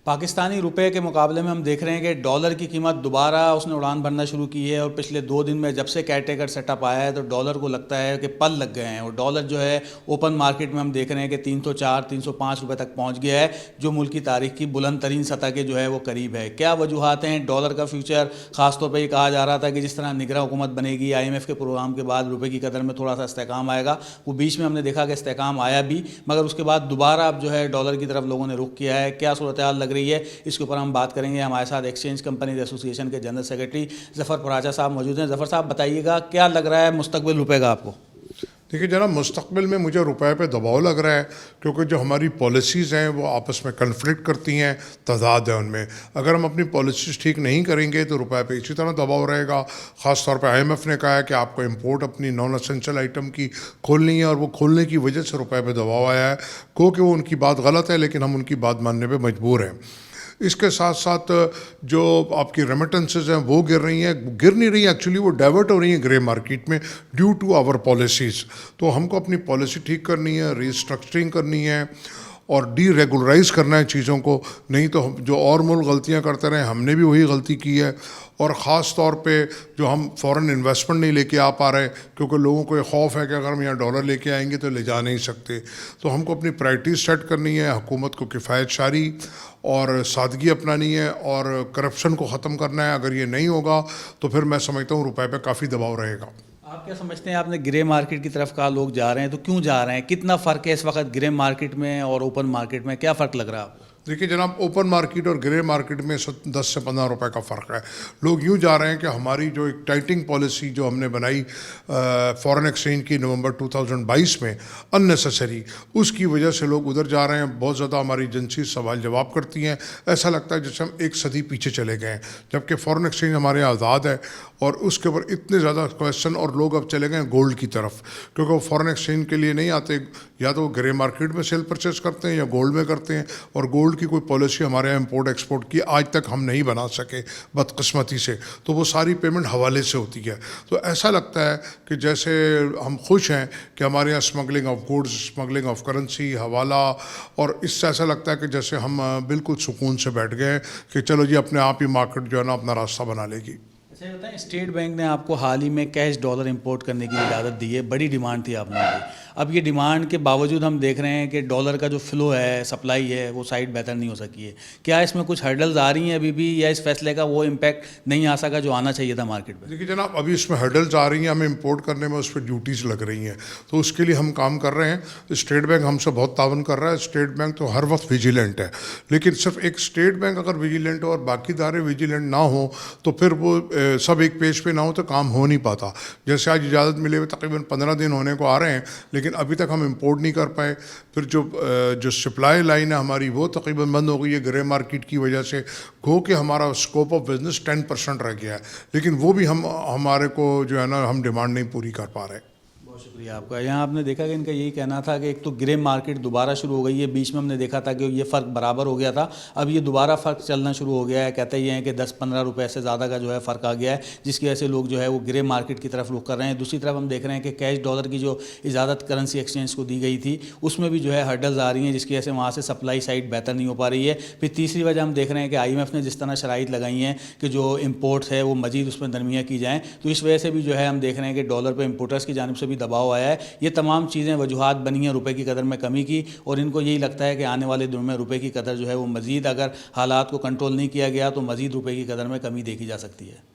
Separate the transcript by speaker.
Speaker 1: پاکستانی روپے کے مقابلے میں ہم دیکھ رہے ہیں کہ ڈالر کی قیمت دوبارہ اس نے اڑان بھرنا شروع کی ہے، اور پچھلے 2 دن میں جب سے کیٹ ٹیکر سیٹ اپ آیا ہے تو ڈالر کو لگتا ہے کہ پل لگ گئے ہیں، اور ڈالر جو ہے اوپن مارکیٹ میں ہم دیکھ رہے ہیں کہ 304 305 روپے تک پہنچ گیا ہے، جو ملک کی تاریخ کی بلند ترین سطح کے جو ہے وہ قریب ہے۔ کیا وجوہات ہیں؟ ڈالر کا فیوچر خاص طور پہ یہ کہا جا رہا تھا کہ جس طرح نگراں حکومت بنے گی، آئی ایم ایف کے پروگرام کے بعد روپے کی قدر میں تھوڑا سا استحکام آئے گا، وہ بیچ میں ہم نے دیکھا کہ استحکام آیا بھی، مگر اس کے بعد دوبارہ اب جو ہے ڈالر کی طرف لوگوں نے رخ کیا ہے۔ کیا صورتحال لگ رہی ہے، اس کے اوپر ہم بات کریں گے۔ ہمارے ساتھ ایکسچینج کمپنیز ایسوسی ایشن کے جنرل سیکرٹری ظفر پراچا صاحب موجود ہیں۔ ظفر صاحب بتائیے گا کیا لگ رہا ہے مستقبل روپے کا آپ کو؟
Speaker 2: دیکھیے جناب، مستقبل میں مجھے روپے پہ دباؤ لگ رہا ہے، کیونکہ جو ہماری پالیسیز ہیں وہ آپس میں کنفلکٹ کرتی ہیں، تضاد ہے ان میں۔ اگر ہم اپنی پالیسیز ٹھیک نہیں کریں گے تو روپے پہ اسی طرح دباؤ رہے گا۔ خاص طور پہ آئی ایم ایف نے کہا ہے کہ آپ کو امپورٹ اپنی نان اسینشل آئٹم کی کھولنی ہے، اور وہ کھولنے کی وجہ سے روپے پہ دباؤ آیا ہے۔ کہ وہ ان کی بات غلط ہے، لیکن ہم ان کی بات ماننے پہ مجبور ہیں۔ اس کے ساتھ ساتھ جو آپ کی ریمیٹنسز ہیں وہ گر نہیں رہی ایکچولی وہ ڈائیورٹ ہو رہی ہیں گرے مارکیٹ میں ڈیو ٹو آور پالیسیز۔ تو ہم کو اپنی پالیسی ٹھیک کرنی ہے، ری اسٹرکچرنگ کرنی ہے، اور ڈی ریگولرائز کرنا ہے چیزوں کو، نہیں تو جو اور ملک غلطیاں کرتے رہے ہم نے بھی وہی غلطی کی ہے۔ اور خاص طور پہ جو ہم فورن انویسٹمنٹ نہیں لے کے آ پا رہے، کیونکہ لوگوں کو یہ خوف ہے کہ اگر ہم یہاں ڈالر لے کے آئیں گے تو لے جا نہیں سکتے۔ تو ہم کو اپنی پرائرٹیز سیٹ کرنی ہے، حکومت کو کفایت شاری اور سادگی اپنانی ہے، اور کرپشن کو ختم کرنا ہے۔ اگر یہ نہیں ہوگا تو پھر میں سمجھتا ہوں روپے پہ کافی دباؤ رہے گا۔
Speaker 1: آپ کیا سمجھتے ہیں؟ آپ نے گرے مارکیٹ کی طرف کہا لوگ جا رہے ہیں، تو کیوں جا رہے ہیں؟ کتنا فرق ہے اس وقت گرے مارکیٹ میں اور اوپن مارکیٹ میں؟ کیا فرق لگ رہا ہے آپ کو؟
Speaker 2: دیکھیے جناب، اوپن مارکیٹ اور گرے مارکیٹ میں 10 سے 15 روپے کا فرق ہے۔ لوگ یوں جا رہے ہیں کہ ہماری جو ایک ٹائٹنگ پالیسی جو ہم نے بنائی فورن ایکسچینج کی نومبر 2022 میں ان نیسیسری، اس کی وجہ سے لوگ ادھر جا رہے ہیں۔ بہت زیادہ ہماری ایجنسی سوال جواب کرتی ہیں، ایسا لگتا ہے جیسے ہم ایک صدی پیچھے چلے گئے ہیں، جبکہ فورن ایکسچینج ہمارے یہاں آزاد ہے، اور اس کے اوپر اتنے زیادہ کویشچن، اور لوگ اب چلے گئے ہیں گولڈ کی طرف، کیونکہ وہ فورن ایکسچینج کے لیے نہیں آتے، یا تو وہ گرے مارکیٹ میں سیل پرچیز کرتے ہیں یا گولڈ میں کرتے ہیں۔ اور گولڈ کی کوئی پالیسی ہمارے یہاں امپورٹ ایکسپورٹ کی آج تک ہم نہیں بنا سکے بدقسمتی سے، تو وہ ساری پیمنٹ حوالے سے ہوتی ہے۔ تو ایسا لگتا ہے کہ جیسے ہم خوش ہیں کہ ہمارے یہاں smuggling of goods, smuggling of currency, حوالہ، اور اس سے ایسا لگتا ہے کہ جیسے ہم بالکل سکون سے بیٹھ گئے کہ چلو جی اپنے آپ ہی مارکیٹ جو ہے نا اپنا راستہ بنا لے گی۔
Speaker 1: اچھا یہ بتائیں، اسٹیٹ بینک نے آپ کو حال ہی میں کیش ڈالر امپورٹ کرنے کی اجازت دی ہے، بڑی ڈیمانڈ تھی آپ نے کی۔ اب یہ ڈیمانڈ کے باوجود ہم دیکھ رہے ہیں کہ ڈالر کا جو فلو ہے، سپلائی ہے، وہ سائڈ بہتر نہیں ہو سکی ہے۔ کیا اس میں کچھ ہرڈلز آ رہی ہیں ابھی بھی، یا اس فیصلے کا وہ امپیکٹ نہیں آ سکا جو آنا چاہیے تھا مارکیٹ میں؟
Speaker 2: دیکھیے جناب، ابھی اس میں ہرڈلز آ رہی ہیں، ہمیں امپورٹ کرنے میں اس پہ ڈیوٹیز لگ رہی ہیں، تو اس کے لیے ہم کام کر رہے ہیں۔ اسٹیٹ بینک ہم سے بہت تعاون کر رہا ہے۔ اسٹیٹ بینک تو ہر وقت ویجیلنٹ ہے، لیکن صرف ایک اسٹیٹ بینک اگر ویجیلنٹ ہو اور باقی ادارے ویجیلنٹ نہ ہوں تو پھر وہ سب ایک پیج پہ نہ ہو تو کام ہو نہیں پاتا۔ جیسے آج اجازت ملے ہوئے تقریباً 15 دن ہونے کو آ رہے ہیں، لیکن ابھی تک ہم امپورٹ نہیں کر پائے۔ پھر جو سپلائی لائن ہے ہماری وہ تقریباً بند ہو گئی ہے گرے مارکیٹ کی وجہ سے، گو کہ ہمارا اسکوپ آف بزنس 10% رہ گیا ہے، لیکن وہ بھی ہمارے کو جو ہے نا ہم ڈیمانڈ نہیں پوری کر پا رہے۔
Speaker 1: بہت شکریہ آپ کا۔ یہاں آپ نے دیکھا کہ ان کا یہی کہنا تھا کہ ایک تو گرے مارکیٹ دوبارہ شروع ہو گئی ہے، بیچ میں ہم نے دیکھا تھا کہ یہ فرق برابر ہو گیا تھا، اب یہ دوبارہ فرق چلنا شروع ہو گیا ہے۔ کہتے یہ ہیں کہ 10-15 روپے سے زیادہ کا جو ہے فرق آ گیا ہے، جس کی وجہ سے لوگ جو ہے وہ گرے مارکیٹ کی طرف رخ کر رہے ہیں۔ دوسری طرف ہم دیکھ رہے ہیں کہ کیش ڈالر کی جو اجازت کرنسی ایکسچینج کو دی گئی تھی، اس میں بھی جو ہے ہرڈلز آ رہی ہیں، جس کی وجہ سے وہاں سے سپلائی سائڈ بہتر نہیں ہو پا رہی ہے۔ پھر تیسری وجہ ہم دیکھ رہے ہیں کہ آئی ایم ایف نے جس طرح شرائط لگائی ہیں کہ جو امپورٹس ہے وہ مزید اس میں نرمیاں کی جائیں، تو اس وجہ سے بھی جو ہے ہم دیکھ رہے ہیں کہ ڈالر پہ امپورٹرز کی جانب سے بھی دباؤ آیا ہے۔ یہ تمام چیزیں وجوہات بنی ہیں روپے کی قدر میں کمی کی، اور ان کو یہی لگتا ہے کہ آنے والے دنوں میں روپے کی قدر جو ہے وہ مزید، اگر حالات کو کنٹرول نہیں کیا گیا تو مزید روپے کی قدر میں کمی دیکھی جا سکتی ہے۔